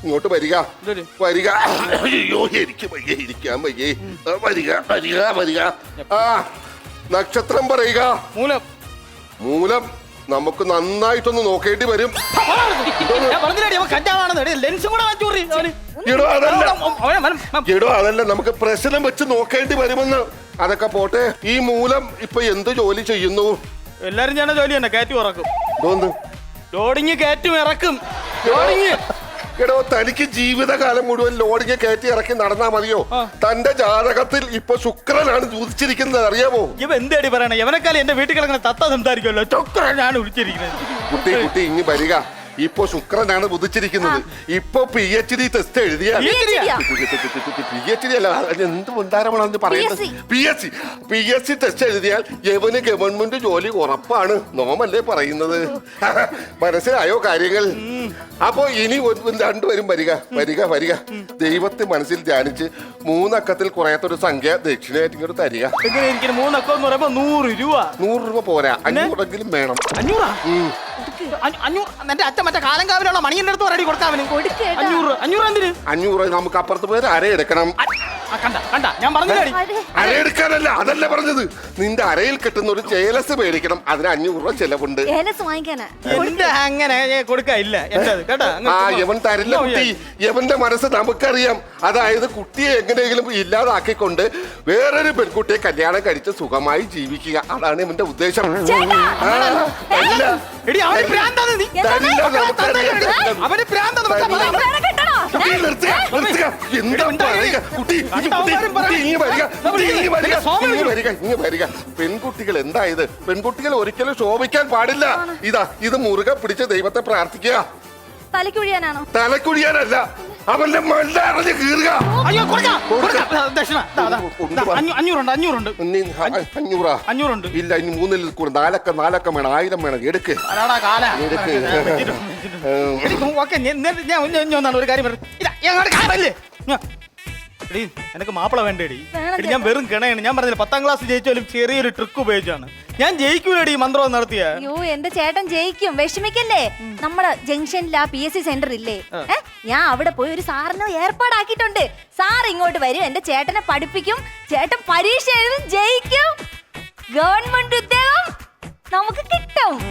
ഇങ്ങോട്ട് വരിക വരിക. അയ്യോ എനിക്ക് വയ്യേ, ഇരിക്കാൻ വയ്യേ. വരിക വരിക വരിക. ആ നക്ഷത്രം പറയുക. മൂലം. മൂലം നമുക്ക് നന്നായിട്ടൊന്ന് നോക്കേണ്ടി വരും. എടോ അതല്ല, നമുക്ക് പ്രശ്നം വെച്ച് നോക്കേണ്ടി വരുമെന്ന്. അതൊക്കെ പോട്ടെ, ഈ മൂലം ഇപ്പൊ എന്ത് ജോലി ചെയ്യുന്നു? എല്ലാരും ചെയ്യണ ജോലി തന്നെ, കയറ്റും ഇറക്കും. എന്തോന്ന് ലോഡിങ് കയറ്റും ഇറക്കും. ലോഡിങ്. എടോ തനിക്ക് ജീവിതകാലം മുഴുവൻ ലോഡിങ് കയറ്റി ഇറക്കി നടന്നാ മതിയോ? തന്റെ ജാതകത്തിൽ ഇപ്പൊ ശുക്രനാണ് ഉദിച്ചിരിക്കുന്നത്, അറിയാമോ? ഇവ എന്തേടി പറയണേ? എവനെക്കാലം എന്റെ വീട്ടിൽ കിടക്കുന്ന തത്ത സംസാരിക്കുമല്ലോ. ശുക്രനാണ് ഉദിച്ചിരിക്കുന്നത്. കുട്ടി കുട്ടി ഇനി വരിക. ഇപ്പൊ ശുക്രനാണ് ഉദിച്ചിരിക്കുന്നത്. ഇപ്പൊ PhD ടെസ്റ്റ് എഴുതിയ PhD അല്ല, എന്ത് മുണ്ടാരമാണെന്ന് പറയുന്നത്. PhD ടെസ്റ്റ് എഴുതിയാൽ യവന് ഗവൺമെന്റ് ജോലി ഉറപ്പാണ്. നോമല്ലേ പറയുന്നത്? മനസ്സിലായോ കാര്യങ്ങൾ? അപ്പൊ ഇനി രണ്ടുപേരും വരിക വരിക വരിക. ദൈവത്തെ മനസ്സിൽ ധ്യാനിച്ച് 3 അക്കത്തിൽ കുറയാത്തൊരു സംഖ്യ ദക്ഷിണയായിട്ട് ഇങ്ങോട്ട് തരിക. 3 അക്കം എന്ന് പറയുമ്പോ 100 രൂപ. 100 രൂപ പോരാ, 500 വേണം. 500? എന്റെ അച്ഛൻ മറ്റേ കാലങ്കാവിലുള്ള മണിയുടെ അടുത്ത് റെഡി കൊടുക്കാവന്. 500 എന്തിന്? 500 നമുക്ക് അപ്പുറത്ത് പോയി അരയെടുക്കണം. കണ്ട ഞാൻ പറഞ്ഞില്ലേ? അരയെടുക്കാനല്ല, അതല്ല പറഞ്ഞത്. നിന്റെ അരയിൽ കിട്ടുന്ന ഒരു ചേലസ് മേടിക്കണം, അതിന് 500 രൂപ ചെലവുണ്ട്. അങ്ങനെ കൊടുക്കില്ല. യവൻ തരില്ല കുട്ടി. യവന്റെ മനസ്സ് നമുക്കറിയാം. അതായത് കുട്ടിയെ എങ്ങനെയെങ്കിലും ഇല്ലാതാക്കിക്കൊണ്ട് വേറൊരു പെൺകുട്ടിയെ കല്യാണം കഴിച്ച് സുഖമായി ജീവിക്കുക, അതാണ് ഇവന്റെ ഉദ്ദേശം. പെൺകുട്ടികൾ എന്തായത്? പെൺകുട്ടികൾ ഒരിക്കലും ശോഭിക്കാൻ പാടില്ല. ഇത് മുറുകെ പിടിച്ച് ദൈവത്തെ പ്രാർത്ഥിക്കുക. തലക്കുഴിയാനാണോ? തലക്കുഴിയാനല്ല, അവന്റെ മണ്ടറിഞ്ഞ് കീറുക. 500 ഇല്ല, ഇനി 3 കൂടെ 4 വേണം. 1000 വേണം. എടുക്ക്. ഒരു കാര്യം എനിക്ക് മാപ്പിള വേണ്ടേടി. ഞാൻ വെറും കിണയാണ്. ഞാൻ പറഞ്ഞില്ല 10ാം ക്ലാസ് ജയിച്ചാലും ചെറിയൊരു ട്രിക്ക് ഉപയോഗിച്ചാണ്. ഞാൻ ജയിക്കൂലടി മന്ത്രം നടത്തിയ. അയ്യോ എന്റെ ചേട്ടൻ ജയിക്കും, വിഷമിക്കല്ലേ. നമ്മുടെ ജംഗ്ഷനിൽ ആ PSC സെന്റർ ഇല്ലേ, ഞാൻ അവിടെ പോയി ഒരു സാറിന് ഏർപ്പാടാക്കിയിട്ടുണ്ട്. സാർ ഇങ്ങോട്ട് വരും, എന്റെ ചേട്ടനെ പഠിപ്പിക്കും. ചേട്ടൻ പരീക്ഷ എഴുതും, ജയിക്കും. ഗവൺമെന്റ് ഉദ്യോഗം നമുക്ക് കിട്ടും.